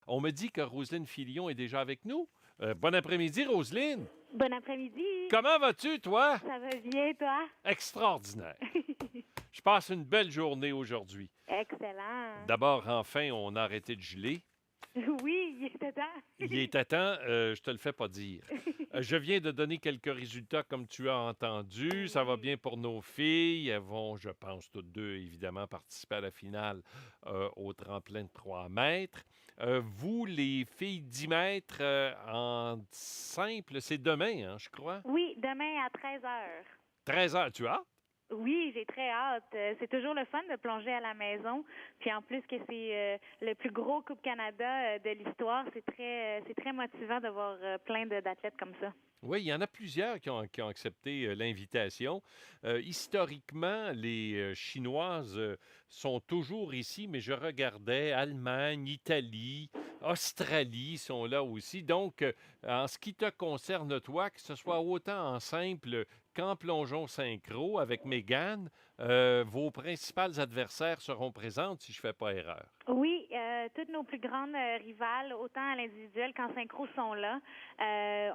On me dit que Roselyne Filion est déjà avec nous. Bon après-midi, Roselyne. Bon après-midi. Comment vas-tu, toi? Ça va bien, toi? Extraordinaire. Je passe une belle journée aujourd'hui. Excellent. D'abord, enfin, on a arrêté de geler. Oui, il était temps. Il est à temps, je te le fais pas dire. Je viens de donner quelques résultats comme tu as entendu. Ça va Oui. bien pour nos filles. Elles vont, je pense, toutes deux, évidemment, participer à la finale au tremplin de 3 mètres. Vous, les filles 10 mètres en simple, c'est demain, hein, je crois. Oui, demain à 13 heures. 13 heures, tu as? Oui, j'ai très hâte. C'est toujours le fun de plonger à la maison. Puis en plus que c'est le plus gros Coupe Canada de l'histoire, c'est très motivant de voir d'athlètes comme ça. Oui, il y en a plusieurs qui ont accepté l'invitation. Historiquement, les Chinoises sont toujours ici, mais je regardais Allemagne, Italie, Australie sont là aussi. Donc, en ce qui te concerne, toi, que ce soit autant en simple qu'en plongeon synchro avec Mégane, vos principales adversaires seront présentes si je ne fais pas erreur. Oui, toutes nos plus grandes rivales, autant à l'individuel qu'en synchro, sont là.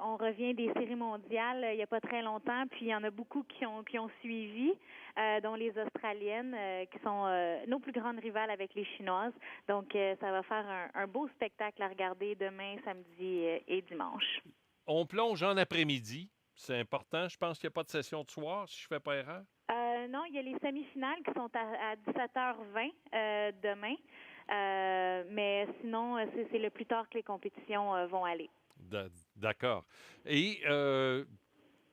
On revient des séries mondiales il n'y a pas très longtemps, puis il y en a beaucoup qui ont suivi, dont les Australiennes, qui sont nos plus grandes rivales avec les Chinoises. Donc, ça va faire un beau spectacle à regarder demain, samedi et dimanche. On plonge en après-midi. C'est important. Je pense qu'il n'y a pas de session de soir, si je ne fais pas erreur. Non, il y a les semi-finales qui sont à 17h20 demain. Mais sinon, c'est le plus tard que les compétitions vont aller. D'accord. Et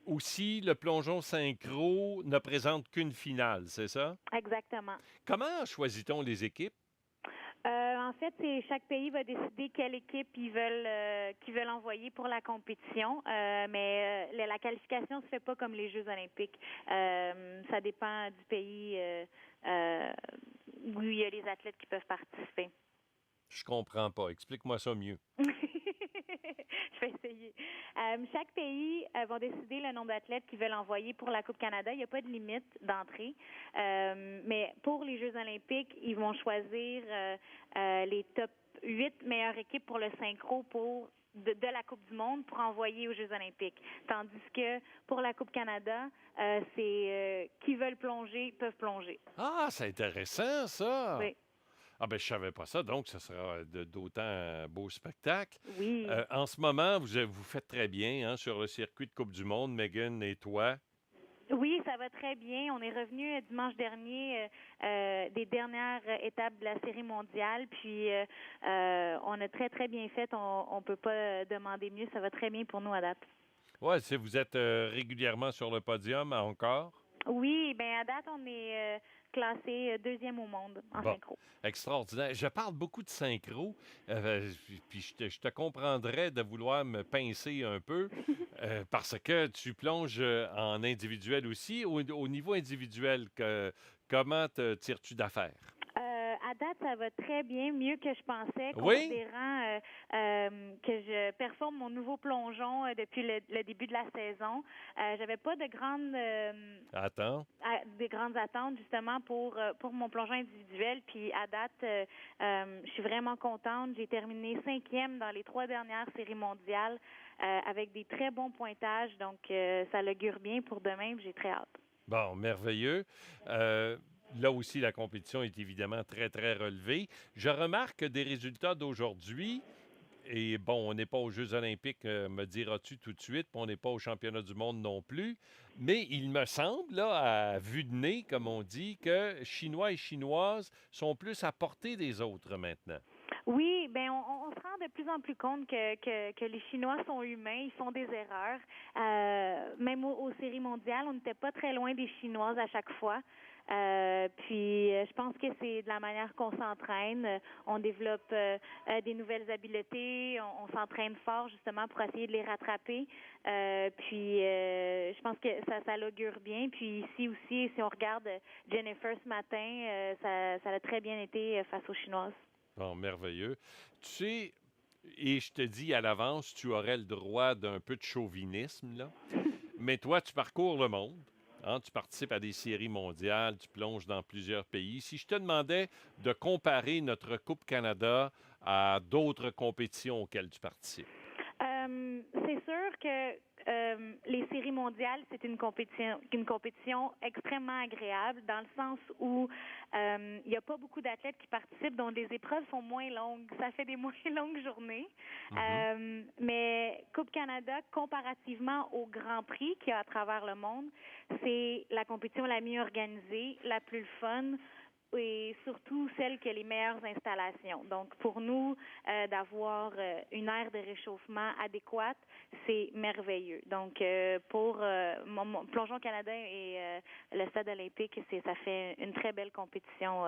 aussi, le plongeon synchro ne présente qu'une finale, c'est ça? Exactement. Comment choisit-on les équipes? En fait, c'est chaque pays va décider quelle équipe qu'ils veulent envoyer pour la compétition. Mais la qualification se fait pas comme les Jeux olympiques. Ça dépend du pays où il y a les athlètes qui peuvent participer. Je comprends pas. Explique-moi ça mieux. Je vais essayer. Chaque pays va décider le nombre d'athlètes qu'ils veulent envoyer pour la Coupe Canada. Il n'y a pas de limite d'entrée. Mais pour les Jeux olympiques, ils vont choisir les top 8 meilleures équipes pour le synchro de la Coupe du monde pour envoyer aux Jeux olympiques. Tandis que pour la Coupe Canada, c'est qui veulent plonger peuvent plonger. Ah, c'est intéressant, ça! Oui. Ah ben je savais pas ça, donc ce sera d'autant un beau spectacle. Oui. En ce moment, vous faites très bien hein, sur le circuit de Coupe du Monde, Megan et toi. Oui, ça va très bien. On est revenu dimanche dernier des dernières étapes de la série mondiale, puis on a très très bien fait. On peut pas demander mieux. Ça va très bien pour nous à date. Ouais, si vous êtes régulièrement sur le podium encore. Oui, ben à date on est classé deuxième au monde en Bon, synchro. extraordinaire. Je parle beaucoup de synchro, puis je te comprendrais de vouloir me pincer un peu, parce que tu plonges en individuel aussi. Au niveau individuel, comment te tires-tu d'affaire? À date, ça va très bien, mieux que je pensais, Oui? considérant que je performe mon nouveau plongeon depuis le début de la saison. J'avais pas Attends. des grandes attentes justement pour mon plongeon individuel. Puis à date, je suis vraiment contente. J'ai terminé 5e dans les 3 dernières séries mondiales avec des très bons pointages. Donc ça l'augure bien pour demain. J'ai très hâte. Bon, merveilleux. Là aussi, la compétition est évidemment très, très relevée. Je remarque des résultats d'aujourd'hui. Et bon, on n'est pas aux Jeux olympiques, me diras-tu tout de suite, puis on n'est pas aux championnats du monde non plus. Mais il me semble, là, à vue de nez, comme on dit, que Chinois et Chinoises sont plus à portée des autres maintenant. Oui, ben on se rend de plus en plus compte que les Chinois sont humains, ils font des erreurs. Même aux séries mondiales, on n'était pas très loin des Chinoises à chaque fois. Puis je pense que c'est de la manière qu'on s'entraîne. On développe des nouvelles habiletés, on s'entraîne fort justement pour essayer de les rattraper. Puis je pense que ça l'augure bien. Puis ici aussi, si on regarde Jennifer ce matin, ça a très bien été face aux Chinoises. Bon, merveilleux. Tu sais, et je te dis à l'avance, tu aurais le droit d'un peu de chauvinisme, là. Mais toi, tu parcours le monde. Hein, tu participes à des séries mondiales, tu plonges dans plusieurs pays. Si je te demandais de comparer notre Coupe Canada à d'autres compétitions auxquelles tu participes? C'est sûr que les séries mondiales, c'est une compétition extrêmement agréable dans le sens où il n'y a pas beaucoup d'athlètes qui participent, donc les épreuves sont moins longues. Ça fait des moins longues journées. Mhm. Mais Coupe Canada, comparativement au Grand Prix qu'il y a à travers le monde, c'est la compétition la mieux organisée, la plus fun et surtout celle qui a les meilleures installations. Donc, pour nous, d'avoir une aire de réchauffement adéquate, c'est merveilleux. Donc, pour mon Plongeon Canada et le Stade olympique, ça fait une très belle compétition,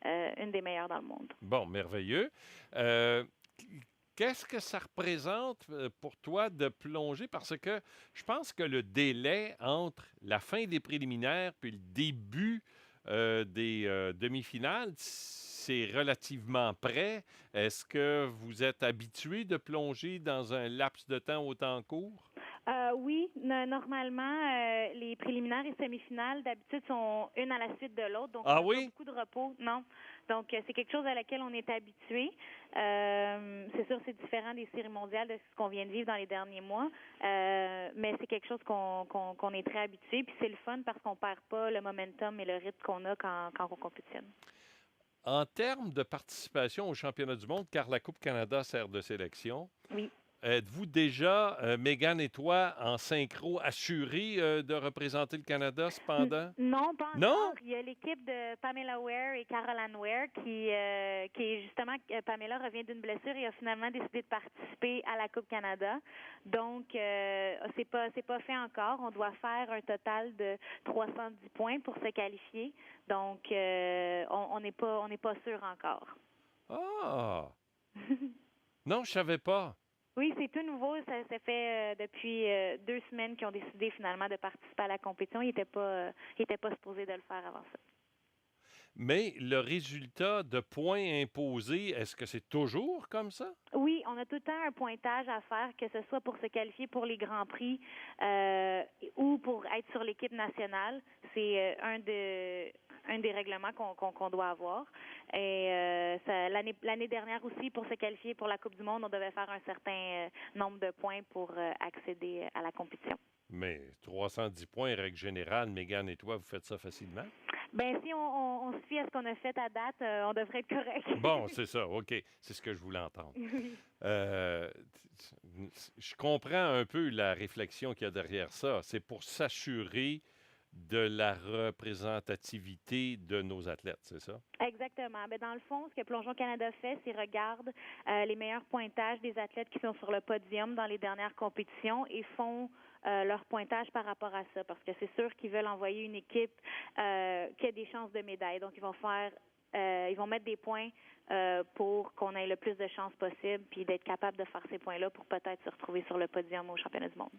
une des meilleures dans le monde. Bon, merveilleux. Euh, Qu'est-ce que ça représente pour toi de plonger? Parce que je pense que le délai entre la fin des préliminaires puis le début des demi-finales, c'est relativement près. Est-ce que vous êtes habitué de plonger dans un laps de temps autant court? Oui, normalement, les préliminaires et semi-finales, d'habitude, sont une à la suite de l'autre, donc on Ah n'a pas oui? beaucoup de repos, non. Donc, c'est quelque chose à laquelle on est habitué. C'est sûr, c'est différent des séries mondiales de ce qu'on vient de vivre dans les derniers mois, mais c'est quelque chose qu'on est très habitué, puis c'est le fun parce qu'on perd pas le momentum et le rythme qu'on a quand on compétitionne. En termes de participation au championnat du monde, car la Coupe Canada sert de sélection, Oui. êtes-vous déjà, Mégane et toi, en synchro, assurés de représenter le Canada cependant? Non, pas Non? encore. Il y a l'équipe de Pamela Ware et Caroline Ware qui est justement, Pamela revient d'une blessure et a finalement décidé de participer à la Coupe Canada. Donc, c'est pas fait encore. On doit faire un total de 310 points pour se qualifier. Donc, on n'est pas sûr encore. Ah! Non, je savais pas. Oui, c'est tout nouveau. Ça fait depuis 2 semaines qu'ils ont décidé finalement de participer à la compétition. Ils étaient pas supposés de le faire avant ça. Mais le résultat de points imposés, est-ce que c'est toujours comme ça? Oui, on a tout le temps un pointage à faire, que ce soit pour se qualifier pour les Grands Prix ou pour être sur l'équipe nationale. C'est un des règlements qu'on doit avoir. Et l'année dernière aussi, pour se qualifier pour la Coupe du Monde, on devait faire un certain nombre de points pour accéder à la compétition. Mais 310 points, règle générale, Mégane et toi, vous faites ça facilement? Ben si on se fie à ce qu'on a fait à date, on devrait être correct. Bon, c'est ça, OK. C'est ce que je voulais entendre. Oui. Euh, je comprends un peu la réflexion qu'il y a derrière ça. C'est pour s'assurer de la représentativité de nos athlètes, c'est ça? Exactement. Ben, dans le fond, ce que Plongeon Canada fait, c'est regarde les meilleurs pointages des athlètes qui sont sur le podium dans les dernières compétitions et font leur pointage par rapport à ça. Parce que c'est sûr qu'ils veulent envoyer une équipe qui a des chances de médaille. Donc, ils vont mettre des points pour qu'on ait le plus de chances possible, puis d'être capable de faire ces points-là pour peut-être se retrouver sur le podium au championnat du monde.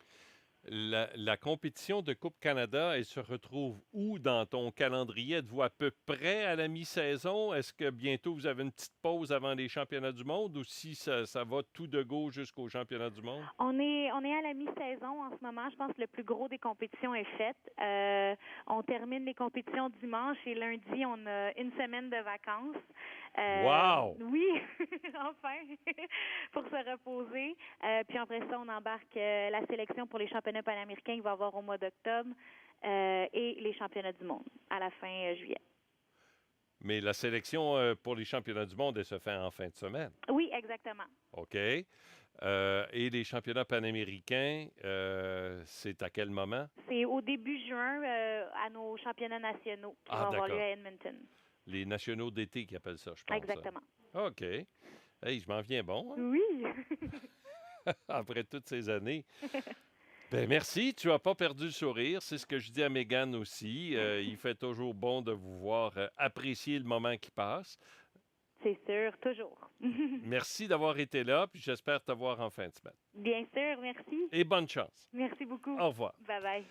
La compétition de Coupe Canada, elle se retrouve où dans ton calendrier? Êtes-vous à peu près à la mi-saison? Est-ce que bientôt vous avez une petite pause avant les championnats du monde ou si ça va tout de go jusqu'au championnat du monde? On est à la mi-saison en ce moment. Je pense que le plus gros des compétitions est fait. On termine les compétitions dimanche et lundi, on a une semaine de vacances. Wow! Oui, enfin, pour se reposer. Puis après ça, on embarque la sélection pour les championnats panaméricains qu'il va y avoir au mois d'octobre et les championnats du monde à la fin juillet. Mais la sélection pour les championnats du monde, elle se fait en fin de semaine. Oui, exactement. OK. Et les championnats panaméricains, c'est à quel moment? C'est au début juin à nos championnats nationaux qui vont avoir lieu D'accord. à Edmonton. Les nationaux d'été qui appellent ça, je pense. Exactement. OK. Hey, je m'en viens bon, hein, Oui. après toutes ces années. Ben merci, tu n'as pas perdu le sourire. C'est ce que je dis à Mégane aussi. Il fait toujours bon de vous voir apprécier le moment qui passe. C'est sûr, toujours. Merci d'avoir été là, puis j'espère te voir en fin de semaine. Bien sûr, merci. Et bonne chance. Merci beaucoup. Au revoir. Bye bye.